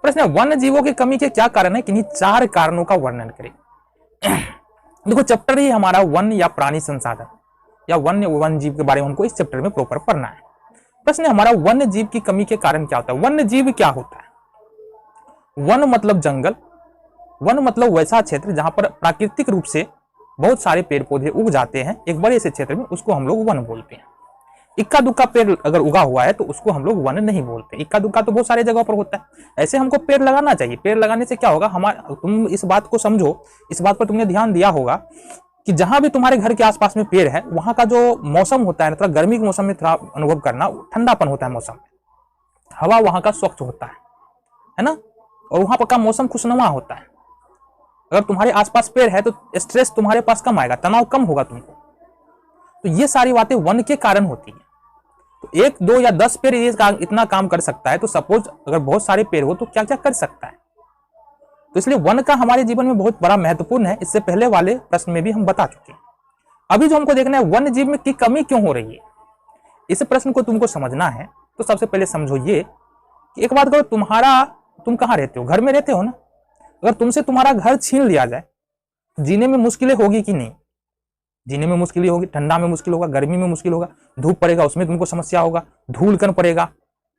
प्रश्न है वन्य जीवों की कमी के क्या कारण है, किन्हीं 4 कारणों का वर्णन करें। देखो चैप्टर ही हमारा वन या प्राणी संसाधन या वन जीव के बारे में हमको इस चैप्टर में प्रॉपर पढ़ना है। प्रश्न है हमारा वन्य जीव की कमी के कारण क्या होता है। वन्य जीव क्या होता है। वन मतलब जंगल, वन मतलब वैसा क्षेत्र जहां पर प्राकृतिक रूप से बहुत सारे पेड़ पौधे उग जाते हैं एक बड़े से क्षेत्र में, उसको हम लोग वन बोलते हैं। इक्का दुक्का पेड़ अगर उगा हुआ है तो उसको हम लोग वन नहीं बोलते। इक्का दुक्का तो बहुत सारे जगह पर होता है। ऐसे हमको पेड़ लगाना चाहिए। पेड़ लगाने से क्या होगा, हमारा, तुम इस बात को समझो, इस बात पर तुमने ध्यान दिया होगा कि जहां भी तुम्हारे घर के आसपास में पेड़ है वहां का जो मौसम होता है, थोड़ा गर्मी के मौसम में थोड़ा अनुभव करना, ठंडापन होता है मौसम, हवा वहां का स्वच्छ होता है ना, और वहां पर का मौसम खुशनुमा होता है। अगर तुम्हारे आसपास पेड़ है तो स्ट्रेस तुम्हारे पास कम आएगा, तनाव कम होगा तुमको। तो ये सारी बातें वन के कारण होती है। तो 1, 2 या 10 पेड़ ये इतना काम कर सकता है, तो सपोज अगर बहुत सारे पेड़ हो तो क्या क्या कर सकता है। तो इसलिए वन का हमारे जीवन में बहुत बड़ा महत्वपूर्ण है। इससे पहले वाले प्रश्न में भी हम बता चुके हैं। अभी जो हमको देखना है वन्य जीव में की कमी क्यों हो रही है, इस प्रश्न को तुमको समझना है। तो सबसे पहले समझो ये कि एक बात करो, तुम कहाँ रहते हो, घर में रहते हो ना। अगर तुमसे तुम्हारा घर छीन लिया जाए, जीने में मुश्किलें होगी कि नहीं। जीने में मुश्किलें होगी, ठंडा में मुश्किल होगा, गर्मी में मुश्किल होगा, धूप पड़ेगा उसमें तुमको समस्या होगा, धूल कण पड़ेगा,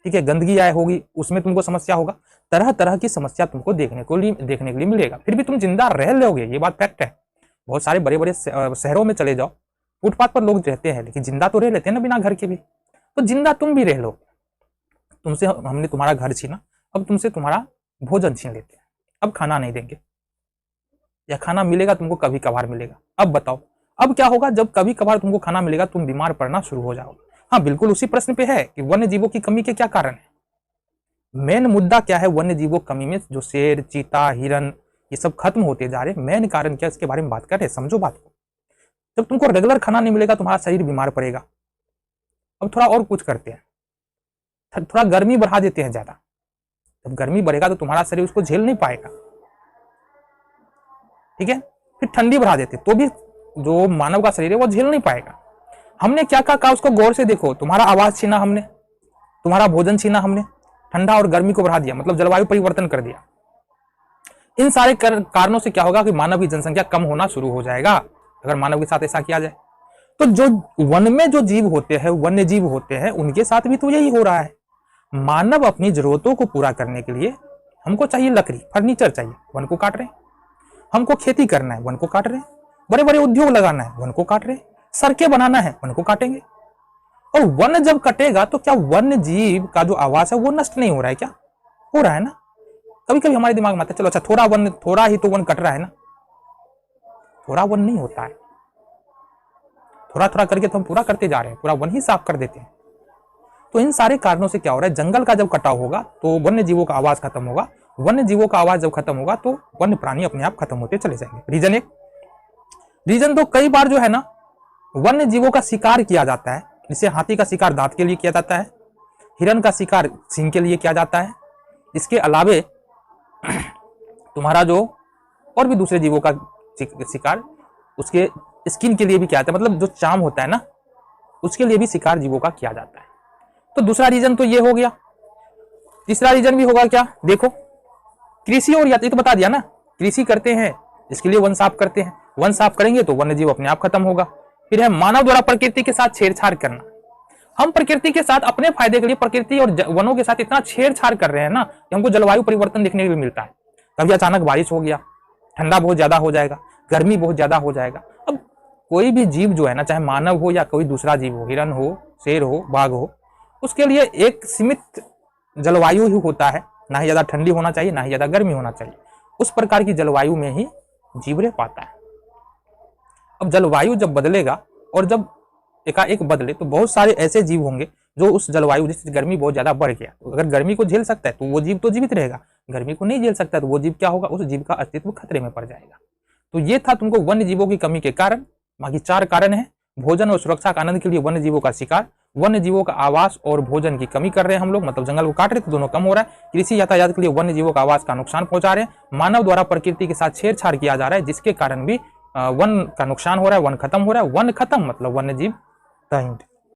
ठीक है, गंदगी आए होगी उसमें तुमको समस्या होगा, तरह तरह की समस्या तुमको देखने के लिए मिलेगा। फिर भी तुम जिंदा रह लोगे, ये बात फैक्ट है। बहुत सारे बड़े बड़े शहरों में चले जाओ, फुटपाथ पर लोग रहते हैं लेकिन जिंदा तो रह लेते हैं ना बिना घर के भी। तो जिंदा तुम भी रह लो। तुमसे हमने तुम्हारा घर छीना, अब तुमसे तुम्हारा भोजन छीन लेते हैं, अब खाना नहीं देंगे, या खाना मिलेगा तुमको कभी कभार मिलेगा। अब बताओ अब क्या होगा, जब कभी कभार तुमको खाना मिलेगा तुम बीमार पड़ना शुरू हो जाओगे। हाँ बिल्कुल उसी प्रश्न पे है कि वन्य जीवों की कमी के क्या कारण है। मेन मुद्दा क्या है वन्य जीवों कमी में, जो शेर, चीता, हिरन ये सब खत्म होते जा रहे, मेन कारण क्या, इसके बारे में बात कर रहे। समझो बात को। जब तुमको रेगुलर खाना नहीं मिलेगा तुम्हारा शरीर बीमार पड़ेगा। अब थोड़ा और कुछ करते हैं, थोड़ा गर्मी बढ़ा देते हैं ज्यादा। जब गर्मी बढ़ेगा तो तुम्हारा शरीर उसको झेल नहीं पाएगा, ठीक है। फिर ठंडी बढ़ा देते तो भी जो मानव का शरीर है वो झेल नहीं पाएगा। हमने क्या कहा उसको गौर से देखो। तुम्हारा आवाज छीना हमने, तुम्हारा भोजन छीना हमने, ठंडा और गर्मी को बढ़ा दिया, मतलब जलवायु परिवर्तन कर दिया। इन सारे कारणों से क्या होगा कि मानव की जनसंख्या कम होना शुरू हो जाएगा अगर मानव के साथ ऐसा किया जाए। तो जो वन में जो जीव होते हैं, वन्य जीव होते हैं, उनके साथ भी तो यही हो रहा है। मानव अपनी जरूरतों को पूरा करने के लिए हमको चाहिए लकड़ी, फर्नीचर चाहिए, वन को काट रहे हैं। हमको खेती करना है, वन को काट रहे हैं। बड़े बड़े उद्योग लगाना है, वन को काट रहे हैं। सड़कें बनाना है, वन को काटेंगे। और वन जब कटेगा तो क्या वन्य जीव का जो आवास है वो नष्ट नहीं हो रहा है क्या? हो रहा है ना। कभी कभी हमारे दिमाग में आता है चलो अच्छा थोड़ा ही तो वन कट रहा है ना। थोड़ा वन नहीं होता है, थोड़ा थोड़ा करके तो हम पूरा करते जा रहे हैं, पूरा वन ही साफ कर देते हैं। तो इन सारे कारणों से क्या हो रहा है, जंगल का जब कटाव होगा तो वन्य जीवों का आवाज खत्म होगा। वन्य जीवों का आवाज जब खत्म होगा तो वन्य प्राणी अपने आप खत्म होते चले जाएंगे। रीजन तो कई बार जो है ना वन्य जीवों का शिकार किया जाता है। जैसे हाथी का शिकार दांत के लिए किया जाता है, हिरन का शिकार सींग के लिए किया जाता है। इसके अलावे तुम्हारा जो और भी दूसरे जीवों का शिकार उसके स्किन के लिए भी किया जाता है, मतलब जो चाम होता है ना उसके लिए भी शिकार जीवों का किया जाता है। तो दूसरा रीजन तो ये हो गया। तीसरा रीजन भी होगा क्या, देखो कृषि और यातायात, तो बता दिया ना, कृषि करते हैं इसके लिए वन साफ करते हैं, वन साफ करेंगे तो वन्य जीव अपने आप खत्म होगा। फिर है मानव द्वारा प्रकृति के साथ छेड़छाड़ करना। हम प्रकृति के साथ अपने फायदे के लिए प्रकृति और वनों के साथ इतना छेड़छाड़ कर रहे हैं ना कि हमको जलवायु परिवर्तन देखने को भी मिलता है। कभी अचानक बारिश हो गया, ठंडा बहुत ज्यादा हो जाएगा, गर्मी बहुत ज्यादा हो जाएगा। अब कोई भी जीव जो है ना, चाहे मानव हो या कोई दूसरा जीव हो, हिरन हो, शेर हो, बाघ हो, उसके लिए एक सीमित जलवायु ही होता है। ना ही ज्यादा ठंडी होना चाहिए, ना ही ज्यादा गर्मी होना चाहिए। उस प्रकार की जलवायु में ही जीव रह पाता है। अब जलवायु जब बदलेगा और जब एकाएक बदले तो बहुत सारे ऐसे जीव होंगे जो उस जलवायु, जैसे गर्मी बहुत ज्यादा बढ़ गया तो अगर गर्मी को झेल सकता है तो वो जीव तो जीवित रहेगा, गर्मी को नहीं झेल सकता तो वो जीव क्या होगा, उस जीव का अस्तित्व खतरे में पड़ जाएगा। तो ये था तुमको वन्य जीवों की कमी के कारण। बाकी 4 कारण है। भोजन और सुरक्षा का आनंद के लिए वन्य जीवों का शिकार, वन्य जीवों का आवास और भोजन की कमी कर रहे हैं हम लोग, मतलब जंगल को काट रहे तो दोनों कम हो रहा है। कृषि यातायात के लिए वन्य जीवों का आवास का नुकसान पहुंचा रहे हैं। मानव द्वारा प्रकृति के साथ छेड़छाड़ किया जा रहा है जिसके कारण भी वन का नुकसान हो रहा है, वन खत्म हो रहा है। वन खत्म मतलब वन्य जीव द एंड।